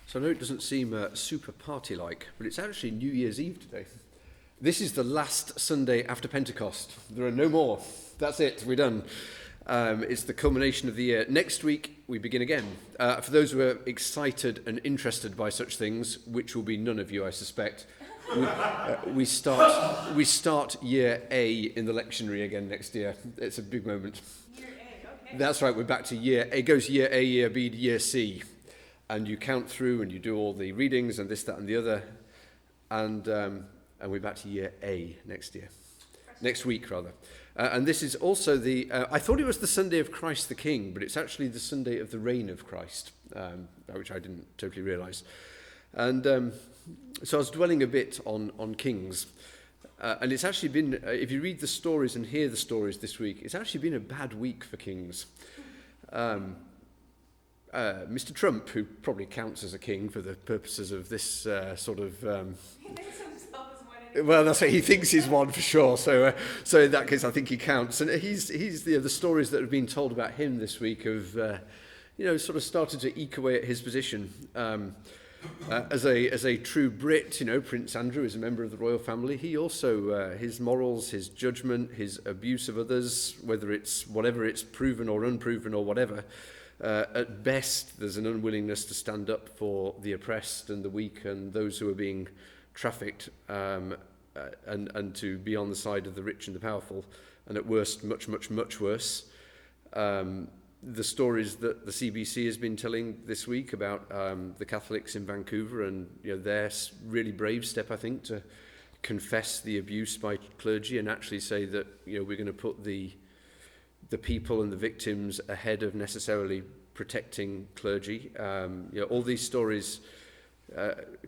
So I know it doesn't seem super party-like, but it's actually New Year's Eve today. This is the last Sunday after Pentecost. There are no more. That's it. We're done. It's the culmination of the year. Next week, we begin again. For those who are excited and interested by such things, which will be none of you, I suspect, we start year A in the lectionary again next year. It's a big moment. Year A, okay. That's right. We're back to year A. It goes year A, year B, year C. And you count through and you do all the readings and this, that, and the other. And we're back to year A next week, rather. And this is also I thought it was the Sunday of Christ the King, but it's actually the Sunday of the reign of Christ, which I didn't totally realise. And so I was dwelling a bit on kings. And it's actually been, if you read the stories and hear the stories this week, it's actually been a bad week for kings. Mr. Trump, who probably counts as a king for the purposes of this sort of... He thinks himself as one anyway. Well, that's what he thinks he's one for sure. So in that case, I think he counts. And he's the stories that have been told about him this week have, sort of started to eke away at his position. As a true Brit, Prince Andrew is a member of the royal family. He also, his morals, his judgment, his abuse of others, whether it's proven or unproven or whatever, at best, there's an unwillingness to stand up for the oppressed and the weak and those who are being trafficked, and to be on the side of the rich and the powerful. And at worst, much, much, much worse. The stories that the CBC has been telling this week about the Catholics in Vancouver and their really brave step, I think, to confess the abuse by clergy and actually say that we're going to put the people and the victims ahead of necessarily protecting clergy. All these stories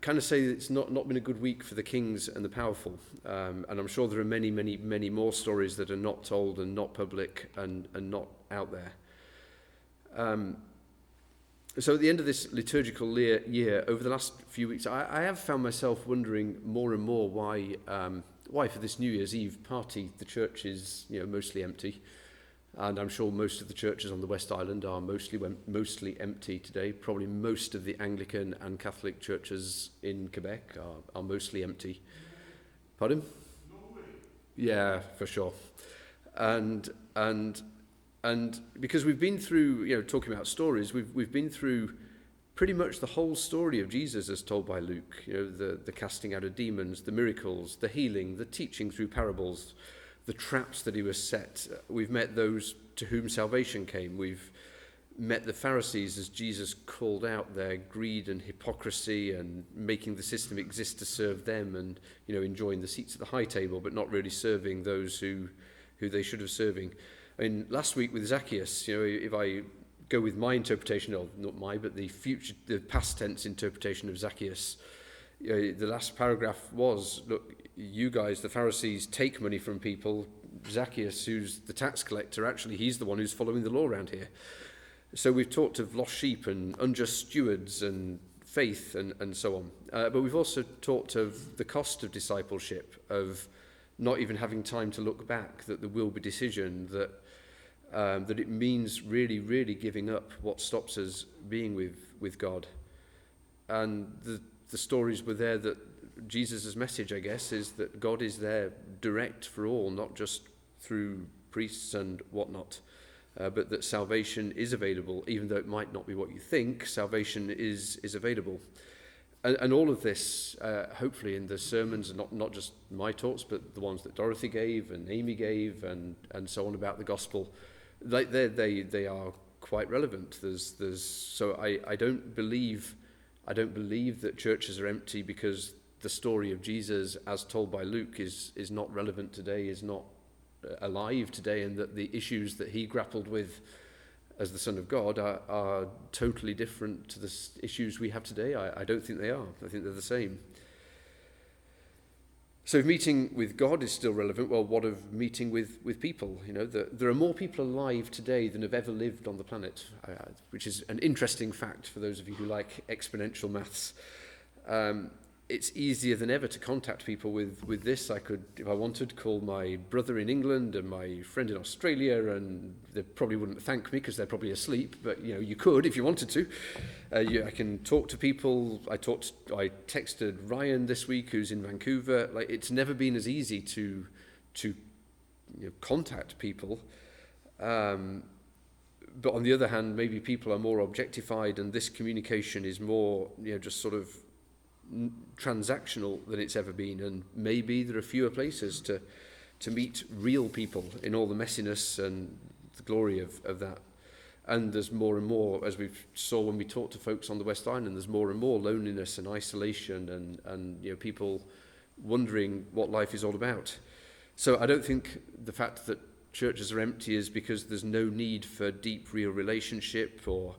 kind of say it's not been a good week for the kings and the powerful. And I'm sure there are many, many, many more stories that are not told and not public and not out there. So at the end of this liturgical year, over the last few weeks, I have found myself wondering more and more why for this New Year's Eve party the church is mostly empty. And I'm sure most of the churches on the West Island are mostly empty today. Probably most of the Anglican and Catholic churches in Quebec are mostly empty. Pardon? No way. Yeah, for sure. And because we've been through, talking about stories, we've been through pretty much the whole story of Jesus as told by Luke. The casting out of demons, the miracles, the healing, the teaching through parables, the traps that he was set. We've met those to whom salvation came. We've met the Pharisees as Jesus called out their greed and hypocrisy and making the system exist to serve them and, enjoying the seats at the high table, but not really serving those who they should have serving. I mean, last week with Zacchaeus, if I go with my interpretation, or not my, but the past tense interpretation of Zacchaeus, the last paragraph was, look, you guys, the Pharisees, take money from people. Zacchaeus, who's the tax collector, actually, he's the one who's following the law around here. So we've talked of lost sheep and unjust stewards and faith and so on. But we've also talked of the cost of discipleship, of not even having time to look back, that there will be decision, that it means really, really giving up what stops us being with God. And the stories were there that Jesus' message, I guess, is that God is there direct for all, not just through priests and whatnot, but that salvation is available, even though it might not be what you think. Salvation is available. And all of this, hopefully in the sermons, not just my talks, but the ones that Dorothy gave and Amy gave and so on about the gospel, they are quite relevant. So I don't believe that churches are empty because the story of Jesus as told by Luke is not relevant today, is not alive today, and that the issues that he grappled with as the Son of God are totally different to the issues we have today. I don't think they are. I think they're the same. So if meeting with God is still relevant, well, what of meeting with people? There are more people alive today than have ever lived on the planet, which is an interesting fact for those of you who like exponential maths. it's easier than ever to contact people with this. I could, if I wanted, call my brother in England and my friend in Australia, and they probably wouldn't thank me because they're probably asleep, but you could if you wanted to. I can talk to people. I texted Ryan this week, who's in Vancouver. Like, it's never been as easy to contact people. But on the other hand, maybe people are more objectified, and this communication is more, just sort of transactional than it's ever been. And maybe there are fewer places to meet real people in all the messiness and the glory of that. And there's more and more, as we saw when we talked to folks on the West Island, there's more and more loneliness and isolation and people wondering what life is all about. So I don't think the fact that churches are empty is because there's no need for deep, real relationship, or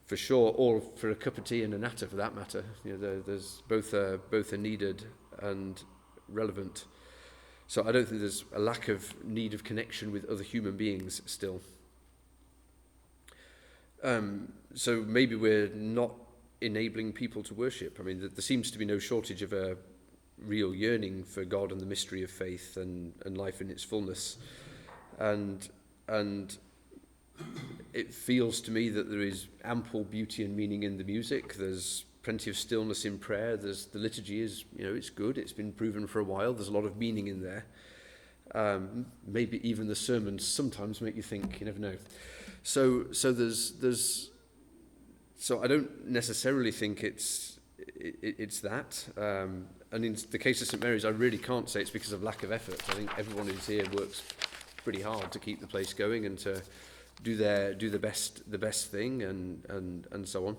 for sure, or for a cup of tea and a natter for that matter. There's both are needed and relevant. So I don't think there's a lack of need of connection with other human beings still. So maybe we're not enabling people to worship. I mean, there seems to be no shortage of a real yearning for God and the mystery of faith and life in its fullness. And it feels to me that there is ample beauty and meaning in the music. There's plenty of stillness in prayer. There's the liturgy is, it's good. It's been proven for a while. There's a lot of meaning in there. Maybe even the sermons sometimes make you think. You never know. So I don't necessarily think it's that. And in the case of St Mary's, I really can't say it's because of lack of effort. I think everyone who's here works pretty hard to keep the place going and to do the best thing and so on.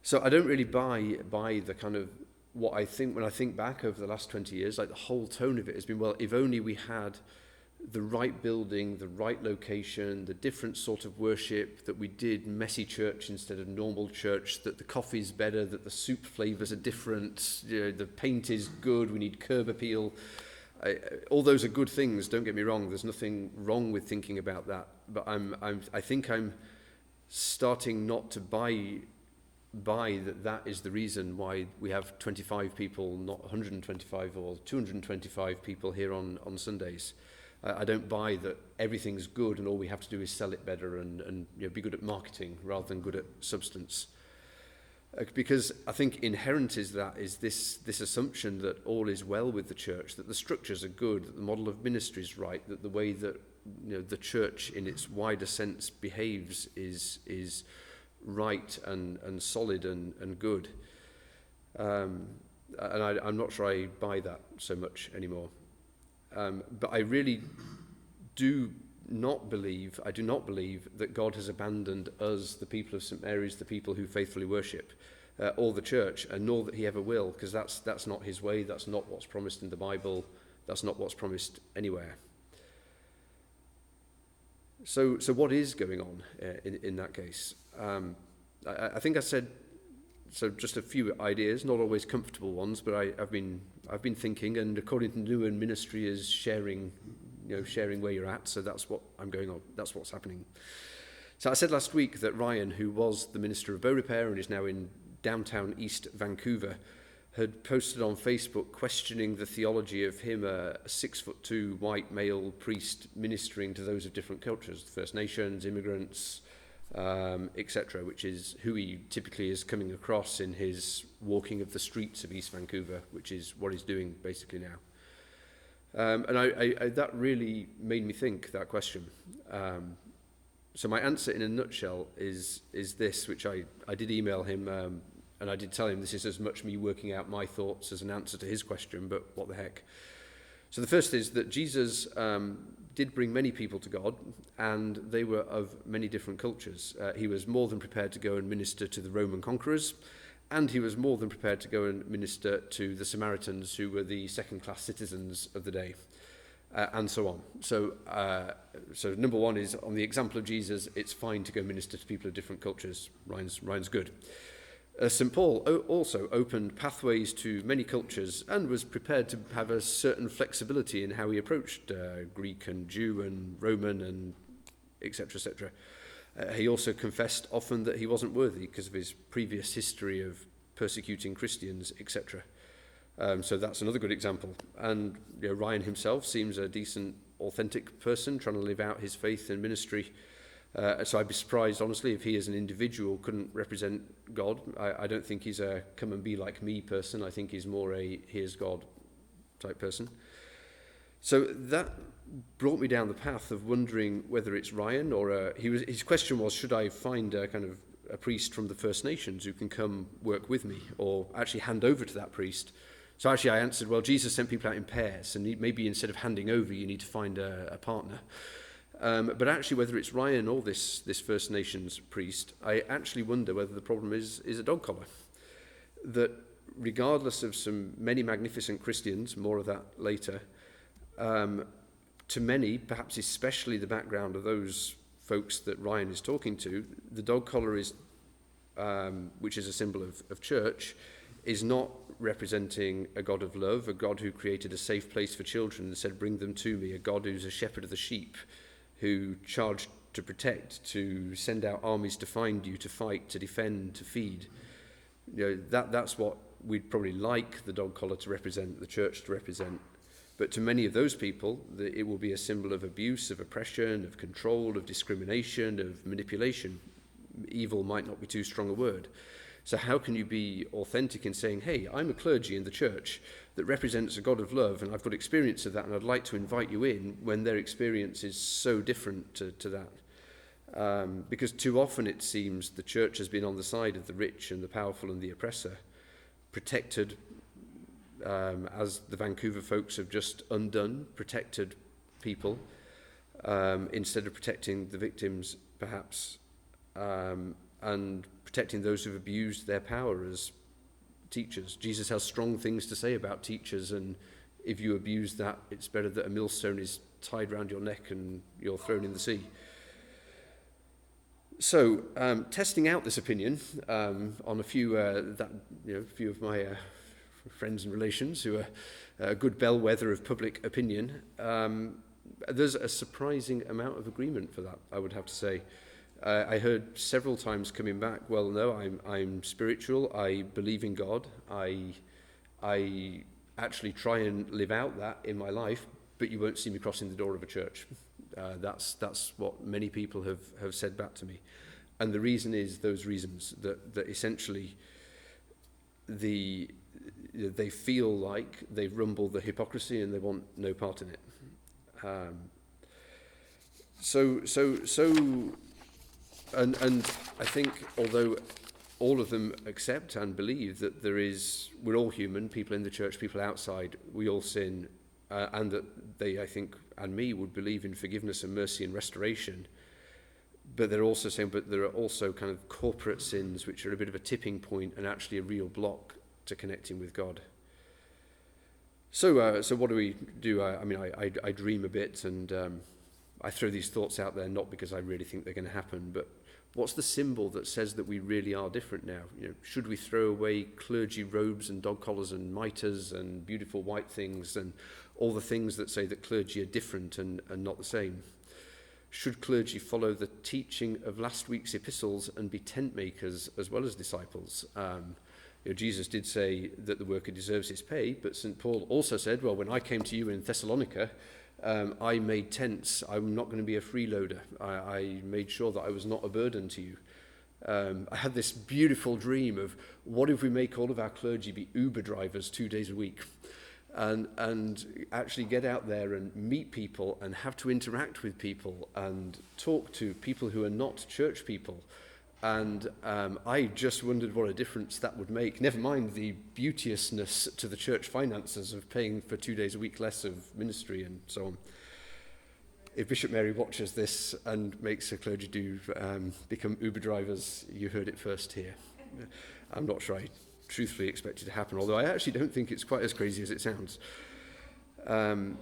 So I don't really buy the kind of what I think when I think back over the last 20 years. Like, the whole tone of it has been, well, if only we had the right building, the right location, the different sort of worship, that we did messy church instead of normal church, that the coffee's better, that the soup flavours are different, the paint is good, we need curb appeal. All those are good things, don't get me wrong. There's nothing wrong with thinking about that. But I think I'm starting not to buy that is the reason why we have 25 people, not 125 or 225 people here on Sundays. I don't buy that everything's good and all we have to do is sell it better and be good at marketing rather than good at substance. Because I think inherent is this assumption that all is well with the church, that the structures are good, that the model of ministry is right, that the way that the church in its wider sense behaves is right and solid and good. And I'm not sure I buy that so much anymore. But I really do not believe that God has abandoned us, the people of St Mary's, the people who faithfully worship, or the church, and nor that he ever will, because that's not his way, that's not what's promised in the Bible, that's not what's promised anywhere. So what is going on in that case? I think I said, so just a few ideas, not always comfortable ones, but I've been thinking, and according to New and Ministry is sharing where you're at, so that's what I'm going on, that's what's happening. So I said last week that Ryan, who was the Minister of Bow Repair and is now in downtown East Vancouver, had posted on Facebook questioning the theology of him, a 6'2" white male priest ministering to those of different cultures, First Nations, immigrants, etc., which is who he typically is coming across in his walking of the streets of East Vancouver, which is what he's doing basically now. And I that really made me think, that question. So my answer in a nutshell is this, which I did email him, and I did tell him this is as much me working out my thoughts as an answer to his question, but what the heck. So the first is that Jesus did bring many people to God, and they were of many different cultures. He was more than prepared to go and minister to the Roman conquerors, and he was more than prepared to go and minister to the Samaritans, who were the second-class citizens of the day, and so on. So number one is, on the example of Jesus, it's fine to go minister to people of different cultures. Ryan's good. St. Paul also opened pathways to many cultures and was prepared to have a certain flexibility in how he approached Greek and Jew and Roman and etc., etc. He also confessed often that he wasn't worthy because of his previous history of persecuting Christians, etc. So that's another good example. And Ryan himself seems a decent, authentic person trying to live out his faith and ministry. So I'd be surprised, honestly, if he as an individual couldn't represent God. I don't think he's a come and be like me person. I think he's more a here's God type person. So that brought me down the path of wondering whether it's Ryan or his question was, should I find a kind of a priest from the First Nations who can come work with me or actually hand over to that priest? So actually I answered, well, Jesus sent people out in pairs, and maybe instead of handing over, you need to find a partner. But actually, whether it's Ryan or this First Nations priest, I actually wonder whether the problem is a dog collar. That regardless of many magnificent Christians, more of that later, to many, perhaps especially the background of those folks that Ryan is talking to, the dog collar is, which is a symbol of church, is not representing a God of love, a God who created a safe place for children and said, bring them to me, a God who's a shepherd of the sheep, who charged to protect, to send out armies to find you, to fight, to defend, to feed. That's what we'd probably like the dog collar to represent, the church to represent. But to many of those people, it will be a symbol of abuse, of oppression, of control, of discrimination, of manipulation. Evil might not be too strong a word. So how can you be authentic in saying, hey, I'm a clergy in the church that represents a God of love, and I've got experience of that, and I'd like to invite you in, when their experience is so different to that? Because too often it seems the church has been on the side of the rich and the powerful and the oppressor, protected, as the Vancouver folks have just undone, protected people, instead of protecting the victims, perhaps, and protecting those who've abused their power as teachers. Jesus has strong things to say about teachers, and if you abuse that, it's better that a millstone is tied around your neck and you're thrown in the sea. So, testing out this opinion on a few of my friends and relations who are a good bellwether of public opinion, there's a surprising amount of agreement for that, I would have to say. I heard several times coming back, well, no, I'm spiritual, I believe in God, I actually try and live out that in my life, but you won't see me crossing the door of a church. That's what many people have said back to me. And the reason is those reasons, that essentially they feel like they've rumbled the hypocrisy and they want no part in it. And I think although all of them accept and believe that we're all human, people in the church, people outside, we all sin, and that they, I think, and me, would believe in forgiveness and mercy and restoration. But they're also saying, but there are also kind of corporate sins which are a bit of a tipping point and actually a real block to connecting with God. So what do we do? I dream a bit, and I throw these thoughts out there not because I really think they're going to happen, but what's the symbol that says that we really are different now? Should we throw away clergy robes and dog collars and mitres and beautiful white things and all the things that say that clergy are different and not the same? Should clergy follow the teaching of last week's epistles and be tent makers as well as disciples? Jesus did say that the worker deserves his pay, but St. Paul also said, well, when I came to you in Thessalonica, I made tents. I'm not going to be a freeloader. I made sure that I was not a burden to you. I had this beautiful dream of what if we make all of our clergy be Uber drivers 2 days a week and actually get out there and meet people and have to interact with people and talk to people who are not church people. And I just wondered what a difference that would make. Never mind the beauteousness to the church finances of paying for 2 days a week less of ministry and so on. If Bishop Mary watches this and makes her clergy become Uber drivers, you heard it first here. I'm not sure I truthfully expect it to happen, although I actually don't think it's quite as crazy as it sounds. And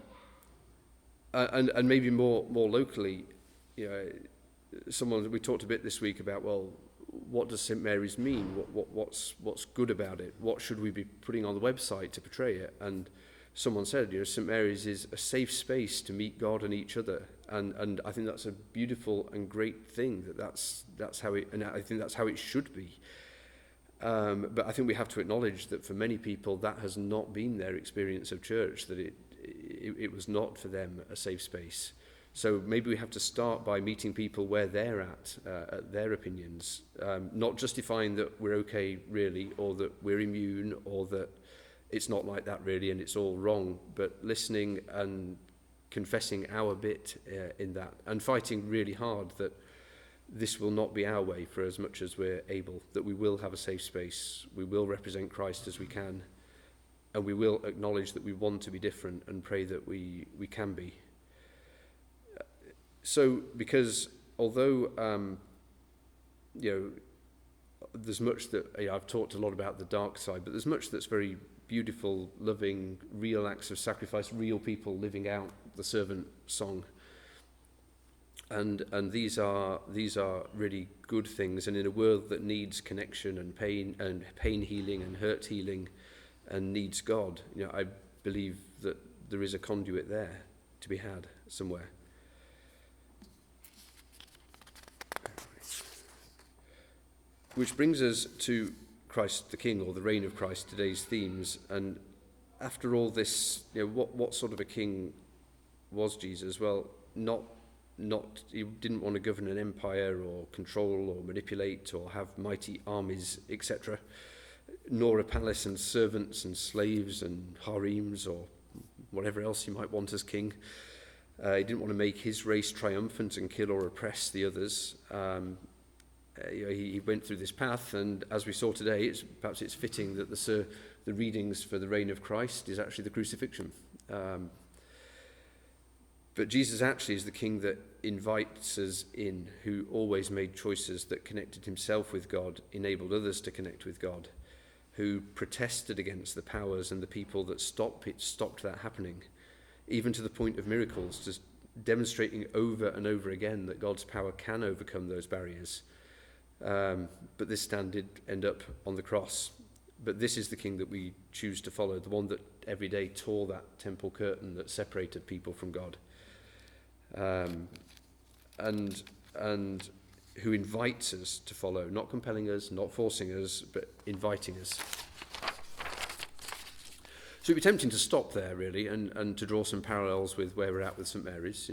maybe more locally, we talked a bit this week about, well, what does St. Mary's mean? What's good about it? What should we be putting on the website to portray it? And someone said, St. Mary's is a safe space to meet God and each other. And I think that's a beautiful and great thing, that's how it, and I think that's how it should be. But I think we have to acknowledge that for many people that has not been their experience of church, that it was not for them a safe space. So maybe we have to start by meeting people where they're at their opinions, not justifying that we're okay really, or that we're immune, or that it's not like that really and it's all wrong, but listening and confessing our bit in that, and fighting really hard that this will not be our way for as much as we're able, that we will have a safe space, we will represent Christ as we can, and we will acknowledge that we want to be different and pray that we can be. So, because although, there's much that, I've talked a lot about the dark side, but there's much that's very beautiful, loving, real acts of sacrifice, real people living out the servant song. And these are really good things. And in a world that needs connection and pain healing and hurt healing and needs God, I believe that there is a conduit there to be had somewhere. Which brings us to Christ the King, or the reign of Christ, today's themes. And after all this, what sort of a king was Jesus? Well, not he didn't want to govern an empire or control or manipulate or have mighty armies, etc., nor a palace and servants and slaves and harems or whatever else he might want as king. He didn't want to make his race triumphant and kill or oppress the others. He went through this path, and as we saw today, perhaps it's fitting that the readings for the reign of Christ is actually the crucifixion. But Jesus actually is the king that invites us in, who always made choices that connected himself with God, enabled others to connect with God, who protested against the powers and the people that stopped that happening, even to the point of miracles, just demonstrating over and over again that God's power can overcome those barriers. But this stand did end up on the cross. But this is the king that we choose to follow, the one that every day tore that temple curtain that separated people from God. And who invites us to follow, not compelling us, not forcing us, but inviting us. So it'd be tempting to stop there, really, and to draw some parallels with where we're at with St. Mary's.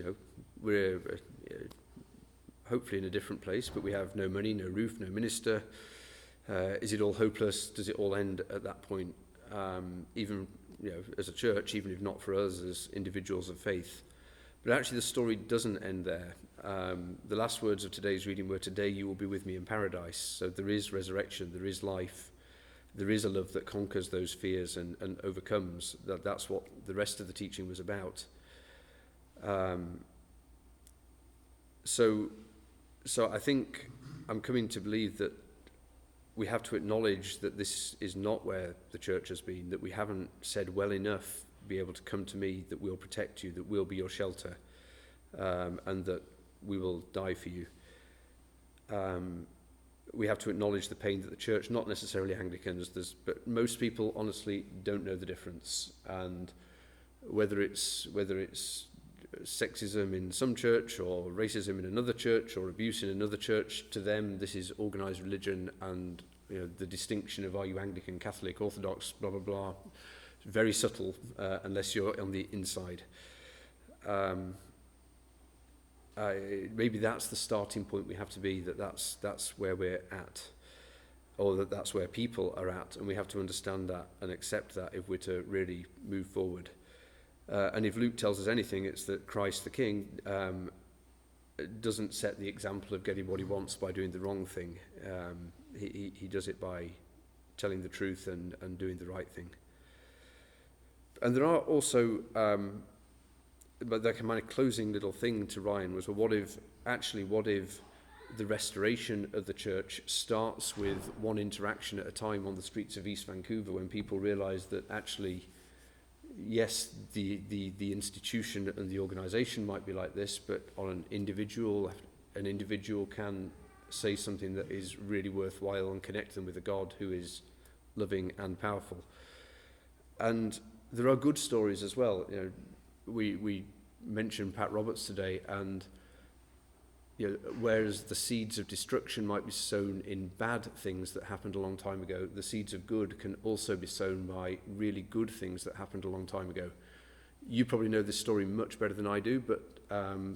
We're hopefully in a different place, but we have no money, no roof, no minister. Is it all hopeless? Does it all end at that point? Even as a church, even if not for us as individuals of faith. But actually the story doesn't end there. The last words of today's reading were, "Today you will be with me in paradise." So there is resurrection, there is life, there is a love that conquers those fears and overcomes. That's what the rest of the teaching was about. So I think I'm coming to believe that we have to acknowledge that this is not where the church has been, that we haven't said well enough, be able to come to me, that we'll protect you, that we'll be your shelter, and that we will die for you. We have to acknowledge the pain that the church, not necessarily Anglicans, but most people honestly don't know the difference. And whether it's sexism in some church or racism in another church or abuse in another church, to them this is organised religion, and the distinction of are you Anglican, Catholic, Orthodox, blah blah blah, very subtle unless you're on the inside. Maybe that's the starting point we have to be, that's where we're at, or that's where people are at, and we have to understand that and accept that if we're to really move forward. And if Luke tells us anything, it's that Christ the King doesn't set the example of getting what he wants by doing the wrong thing. He does it by telling the truth and doing the right thing. And there are also, but the kind of closing little thing to Ryan was, well, what if the restoration of the church starts with one interaction at a time on the streets of East Vancouver, when people realise that actually, yes, the institution and the organisation might be like this, but on an individual can say something that is really worthwhile and connect them with a God who is loving and powerful. And there are good stories as well. We mentioned Pat Roberts today, and whereas the seeds of destruction might be sown in bad things that happened a long time ago, the seeds of good can also be sown by really good things that happened a long time ago. You probably know this story much better than I do, but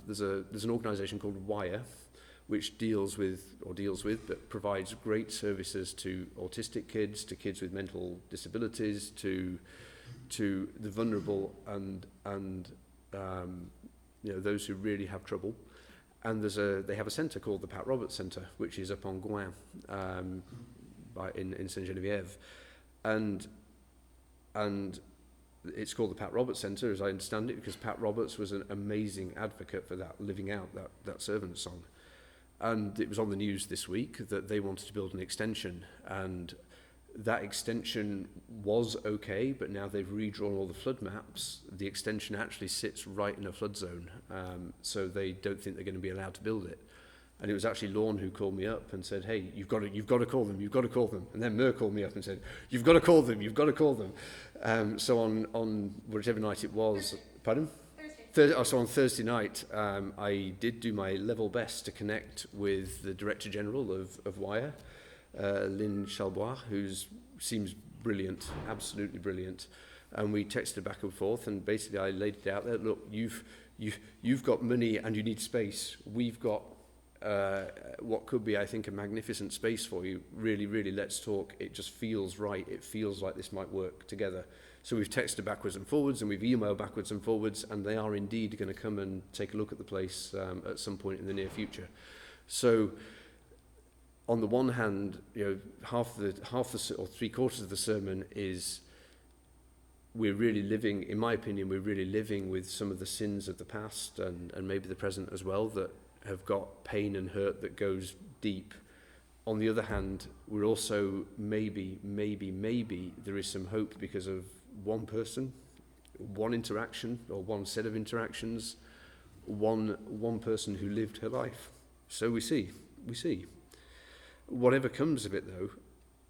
there's an organisation called Wire, which deals with, but provides great services to autistic kids, to kids with mental disabilities, to the vulnerable and those who really have trouble. And they have a centre called the Pat Roberts Centre, which is up on Gouin, in Saint-Geneviève, and it's called the Pat Roberts Centre, as I understand it, because Pat Roberts was an amazing advocate for that, living out that servant song. And it was on the news this week that they wanted to build an extension, and that extension was okay, but now they've redrawn all the flood maps. The extension actually sits right in a flood zone, so they don't think they're going to be allowed to build it. And it was actually Lorne who called me up and said, "Hey, you've got to call them." And then Mer called me up and said, "You've got to call them." So on whichever night it was, pardon? So on Thursday night, I did do my level best to connect with the Director General of Wire, Lynn Chalbois, who seems brilliant, absolutely brilliant. And we texted back and forth, and basically I laid it out there. Look, you've got money and you need space. We've got what could be, I think, a magnificent space for you. Really, really, let's talk. It just feels right. It feels like this might work together. So we've texted backwards and forwards, and we've emailed backwards and forwards, and they are indeed going to come and take a look at the place at some point in the near future. So on the one hand, half the or three quarters of the sermon is we're really living, in my opinion, we're really living with some of the sins of the past and maybe the present as well that have got pain and hurt that goes deep. On the other hand, we're also maybe there is some hope because of one person, one interaction or one set of interactions, one person who lived her life. So we see. Whatever comes of it, though,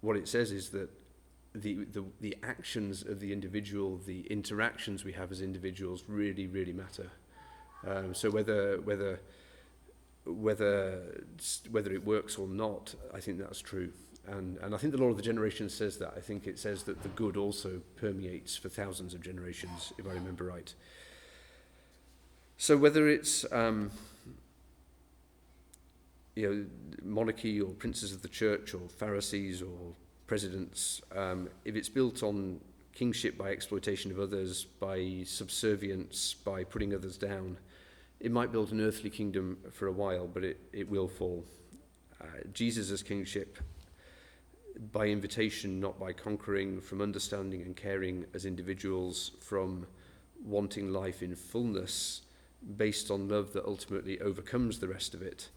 what it says is that the actions of the individual, the interactions we have as individuals really, really matter. So whether it works or not, I think that's true. And I think the Law of the Generation says that. I think it says that the good also permeates for thousands of generations, if I remember right. So whether it's monarchy or princes of the church or Pharisees or presidents, if it's built on kingship by exploitation of others, by subservience, by putting others down, it might build an earthly kingdom for a while, but it will fall. Jesus' kingship, by invitation, not by conquering, from understanding and caring as individuals, from wanting life in fullness, based on love that ultimately overcomes the rest of it.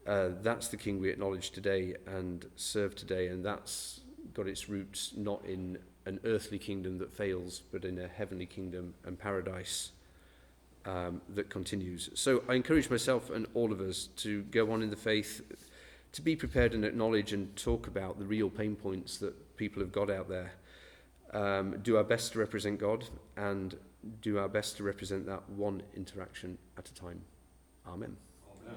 That's the king we acknowledge today and serve today, and that's got its roots not in an earthly kingdom that fails, but in a heavenly kingdom and paradise that continues. So I encourage myself and all of us to go on in the faith, to be prepared and acknowledge and talk about the real pain points that people have got out there. Do our best to represent God, and do our best to represent that one interaction at a time. Amen. Amen.